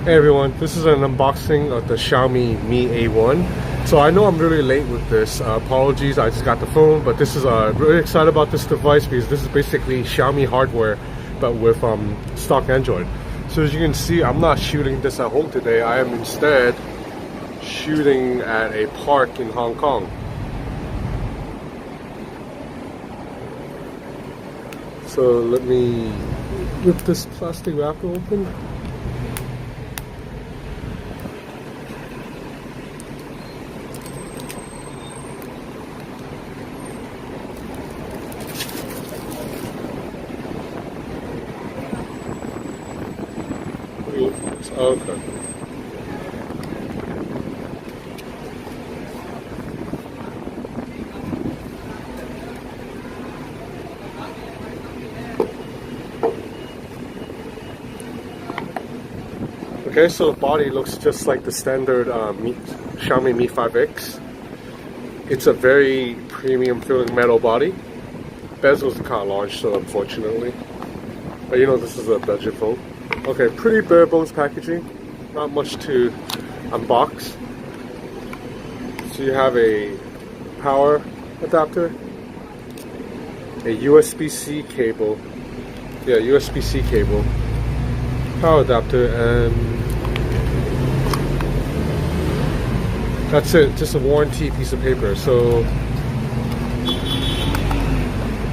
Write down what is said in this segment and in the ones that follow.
Hey everyone, this is an unboxing of the Xiaomi Mi A1. So I know I'm really late with this. Apologies, I just got the phone, but this is really excited about this device because this is basically Xiaomi hardware, but with stock Android. So as you can see, I'm not shooting this at home today. I am instead shooting at a park in Hong Kong. So let me rip this plastic wrapper open. Okay. Okay, so the body looks just like the standard Xiaomi Mi 5X. It's a very premium feeling metal body. Bezel's kind of large, so unfortunately. But you know, this is a budget phone. Okay, pretty bare bones packaging. Not much to unbox. So you have a power adapter, a USB-C cable. Yeah, USB-C cable. Power adapter, and that's it. Just a warranty piece of paper. So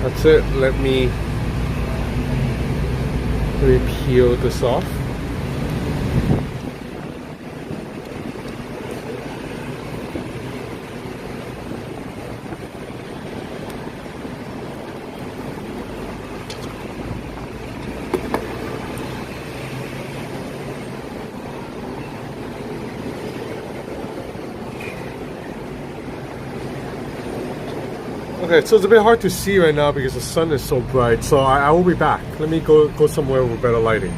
that's it. Let me peel this off. Okay, so it's a bit hard to see right now because the sun is so bright, so I will be back. Let me go somewhere with better lighting.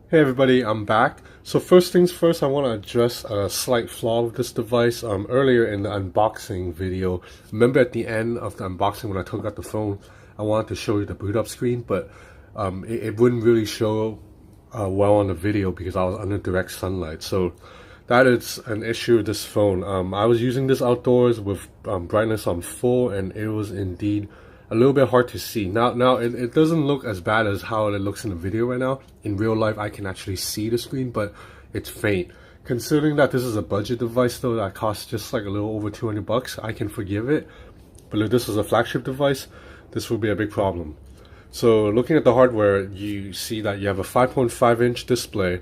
Hey everybody, I'm back. So first things first, I want to address a slight flaw with this device. Earlier in the unboxing video, remember at the end of the unboxing when I took out the phone, I wanted to show you the boot up screen, but it wouldn't really show well on the video because I was under direct sunlight. So that is an issue with this phone. I was using this outdoors with brightness on full, and it was indeed a little bit hard to see. Now it doesn't look as bad as how it looks in the video right now. In real life, I can actually see the screen, but it's faint. Considering that this is a budget device though, that costs just like a little over 200 bucks, I can forgive it. But if this was a flagship device, this would be a big problem. So looking at the hardware, you see that you have a 5.5-inch display.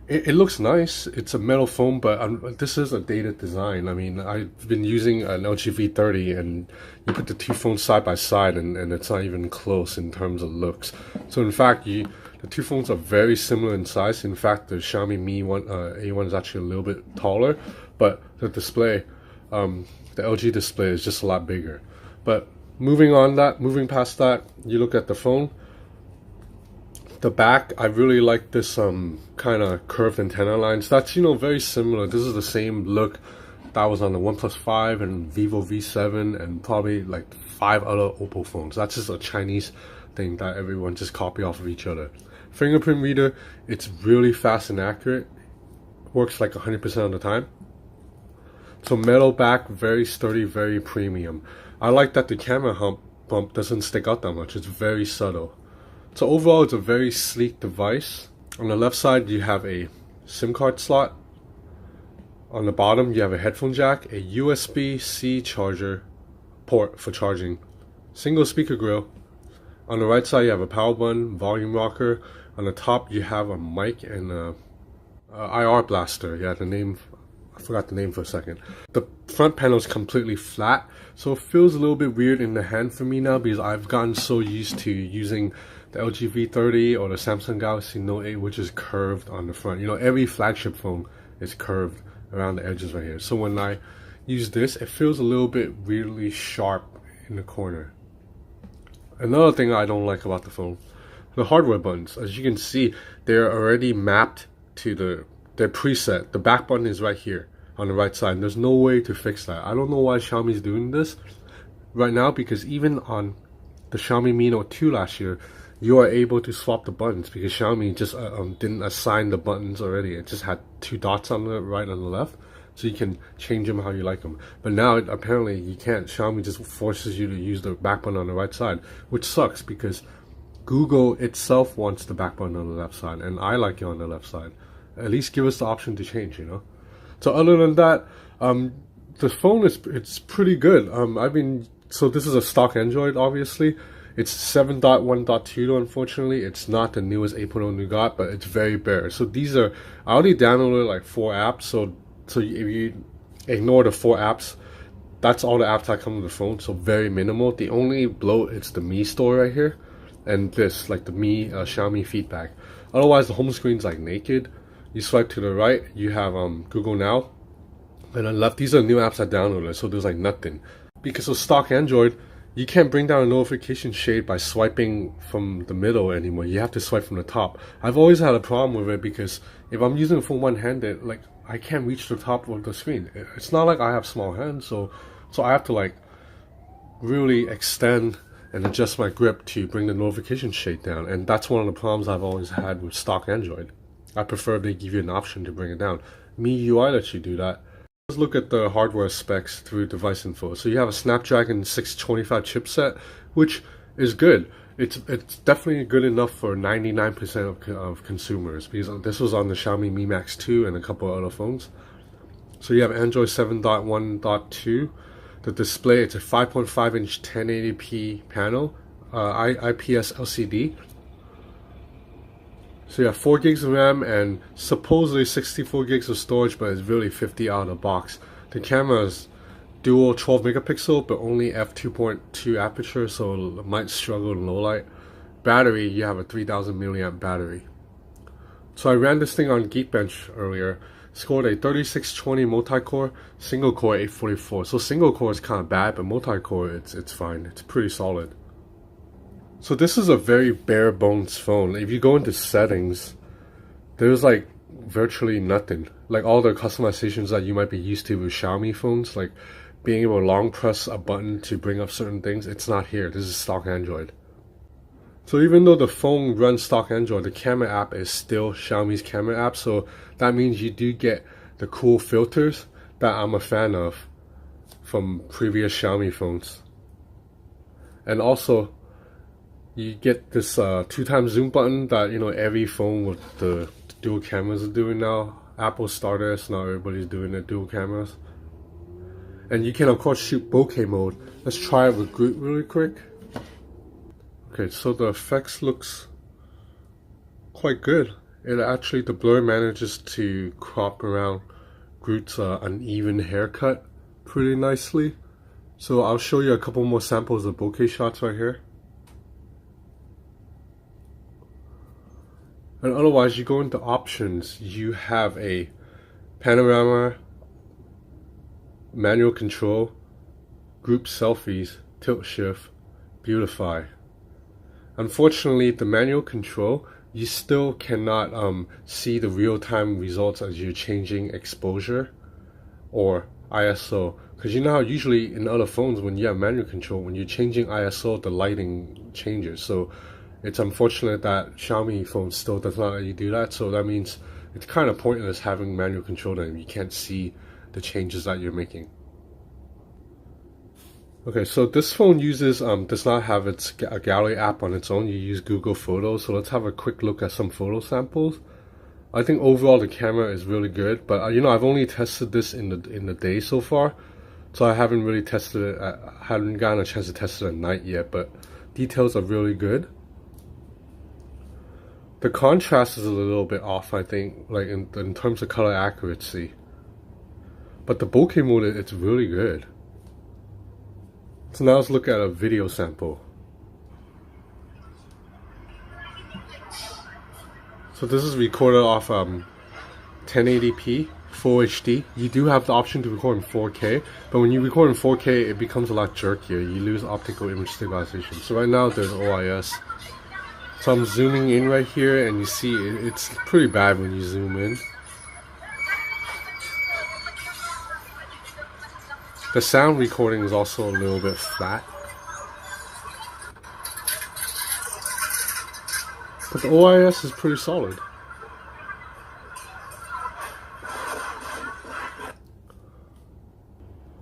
It looks nice. It's a metal phone, but this is a dated design. I mean, I've been using an LG V30, and you put the two phones side by side, and it's not even close in terms of looks. So in fact, the two phones are very similar in size. In fact, the Xiaomi Mi A1 is actually a little bit taller, but the display, the LG display is just a lot bigger. But moving past that, you look at the phone. The back, I really like this kind of curved antenna lines. That's, you know, very similar. This is the same look that was on the OnePlus 5 and Vivo V7 and probably like 5 other Oppo phones. That's just a Chinese thing that everyone just copy off of each other. Fingerprint reader, it's really fast and accurate. Works like 100% of the time. So metal back, very sturdy, very premium. I like that the camera bump doesn't stick out that much. It's very subtle. So overall, it's a very sleek device. On the left side, you have a SIM card slot. On the bottom, you have a headphone jack, a USB-C charger port for charging, single speaker grill. On the right side, you have a power button, volume rocker. On the top, you have a mic and a IR blaster. Yeah, the name, I forgot the name for a second. The front panel is completely flat, so it feels a little bit weird in the hand for me now because I've gotten so used to using the LG V30 or the Samsung Galaxy Note 8, which is curved on the front. You know, every flagship phone is curved around the edges right here. So when I use this, it feels a little bit weirdly sharp in the corner. Another thing I don't like about the phone, the hardware buttons. As you can see, they're already mapped to their preset. The back button is right here on the right side. And there's no way to fix that. I don't know why Xiaomi is doing this right now, because even on the Xiaomi Mi Note 2 last year, you are able to swap the buttons because Xiaomi just didn't assign the buttons already. It just had two dots on the right and the left, so you can change them how you like them. But now apparently you can't. Xiaomi just forces you to use the back button on the right side, which sucks because Google itself wants the back button on the left side, and I like it on the left side. At least give us the option to change, you know. So other than that, the phone it's pretty good. So this is a stock Android, obviously. It's 7.1.2 though, unfortunately. It's not the newest 8.0 Nougat, but it's very bare. So these are, I already downloaded like 4 apps, so if you ignore the 4 apps, that's all the apps that come with the phone, so very minimal. The only bloat, it's the Mi store right here, and this, like the Mi Xiaomi feedback. Otherwise, the home screen's like naked. You swipe to the right, you have Google Now, and on the left, these are new apps I downloaded, so there's like nothing. Because of stock Android, you can't bring down a notification shade by swiping from the middle anymore. You have to swipe from the top. I've always had a problem with it because if I'm using the phone one-handed, like I can't reach the top of the screen. It's not like I have small hands, so I have to like really extend and adjust my grip to bring the notification shade down. And that's one of the problems I've always had with stock Android. I prefer they give you an option to bring it down. MIUI lets you do that. Let's look at the hardware specs through device info. So you have a Snapdragon 625 chipset, which is good. It's definitely good enough for 99% of consumers, because this was on the Xiaomi Mi Max 2 and a couple of other phones. So you have Android 7.1.2. The display, it's a 5.5 inch 1080p panel, IPS LCD. So you have 4 gigs of RAM and supposedly 64 gigs of storage, but it's really 50 out of the box. The camera is dual 12 megapixel, but only f2.2 aperture, so it might struggle in low light. Battery, you have a 3000 milliamp battery. So I ran this thing on Geekbench earlier. Scored a 3620 multi-core, single core 844. So single core is kind of bad, but multi-core it's fine. It's pretty solid. So this is a very bare bones phone. If you go into settings, there's like virtually nothing. Like all the customizations that you might be used to with Xiaomi phones, like being able to long press a button to bring up certain things, it's not here. This is stock Android. So even though the phone runs stock Android, the camera app is still Xiaomi's camera app. So that means you do get the cool filters that I'm a fan of from previous Xiaomi phones. And also, you get this 2x zoom button that, you know, every phone with the dual cameras are doing now. Apple started this, now everybody's doing the dual cameras. And you can of course shoot bokeh mode. Let's try it with Groot really quick. Okay, so the effects looks quite good. It actually, the blur manages to crop around Groot's uneven haircut pretty nicely. So I'll show you a couple more samples of bokeh shots right here. And otherwise, you go into options, you have a panorama, manual control, group selfies, tilt shift, beautify. Unfortunately, the manual control, you still cannot see the real-time results as you're changing exposure or ISO. Because you know how usually in other phones when you have manual control, when you're changing ISO, the lighting changes. So it's unfortunate that Xiaomi phone still does not let you do that. So that means it's kind of pointless having manual control then. You can't see the changes that you're making. Okay, so this phone uses does not have a gallery app on its own. You use Google Photos. So let's have a quick look at some photo samples. I think overall the camera is really good, but you know, I've only tested this in the day so far, so I haven't really tested it. I haven't gotten a chance to test it at night yet, but details are really good. The contrast is a little bit off, I think, like in terms of color accuracy. But the bokeh mode, it's really good. So now let's look at a video sample. So this is recorded off 1080p, Full HD. You do have the option to record in 4K, but when you record in 4K, it becomes a lot jerkier. You lose optical image stabilization. So right now there's OIS. So I'm zooming in right here, and you see it's pretty bad when you zoom in. The sound recording is also a little bit flat. But the OIS is pretty solid.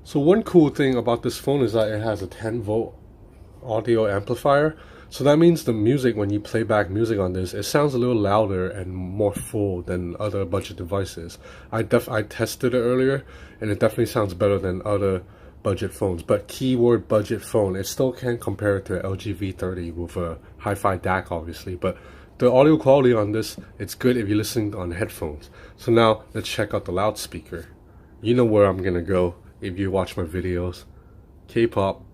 So one cool thing about this phone is that it has a 10-volt audio amplifier. So that means the music, when you play back music on this, it sounds a little louder and more full than other budget devices. I tested it earlier, and it definitely sounds better than other budget phones. But keyword budget phone, it still can't compare it to LG V30 with a hi-fi DAC, obviously. But the audio quality on this, it's good if you're listening on headphones. So now let's check out the loudspeaker. You know where I'm gonna go if you watch my videos. K-pop.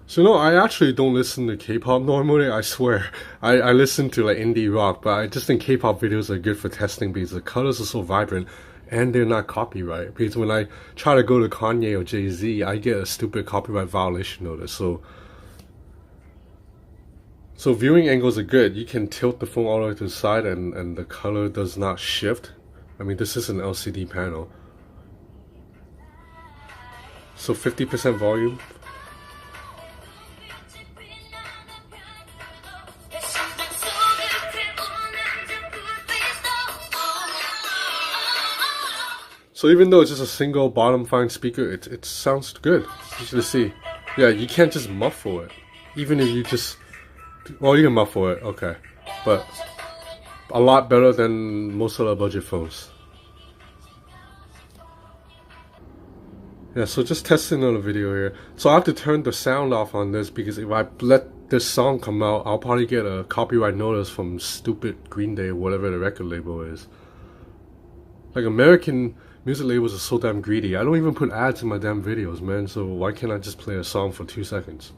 So no, I actually don't listen to K-pop normally, I swear. I listen to like indie rock, but I just think K-pop videos are good for testing because the colors are so vibrant and they're not copyright. Because when I try to go to Kanye or Jay-Z, I get a stupid copyright violation notice. So viewing angles are good. You can tilt the phone all the way to the side and the color does not shift. I mean, this is an LCD panel. So 50% volume. So even though it's just a single bottom fine speaker, it sounds good. You should see. Yeah, you can't just muffle it. Even if you just, well, you can muffle it, okay. But a lot better than most of the budget phones. Yeah, so just testing on the video here. So I have to turn the sound off on this because if I let this song come out, I'll probably get a copyright notice from stupid Green Day or whatever the record label is. Like American music labels are so damn greedy. I don't even put ads in my damn videos, man. So why can't I just play a song for 2 seconds?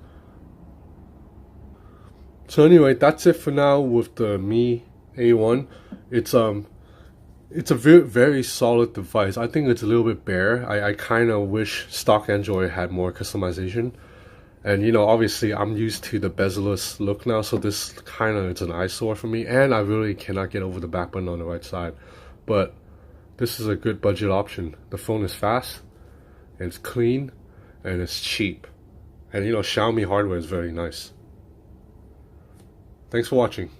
So anyway, that's it for now with the Mi A1. It's a very solid device. I think it's a little bit bare. I kind of wish stock Android had more customization. And you know, obviously I'm used to the bezel-less look now, so this kind of is an eyesore for me. And I really cannot get over the back button on the right side. But this is a good budget option. The phone is fast, and it's clean, and it's cheap. And you know, Xiaomi hardware is very nice. Thanks for watching.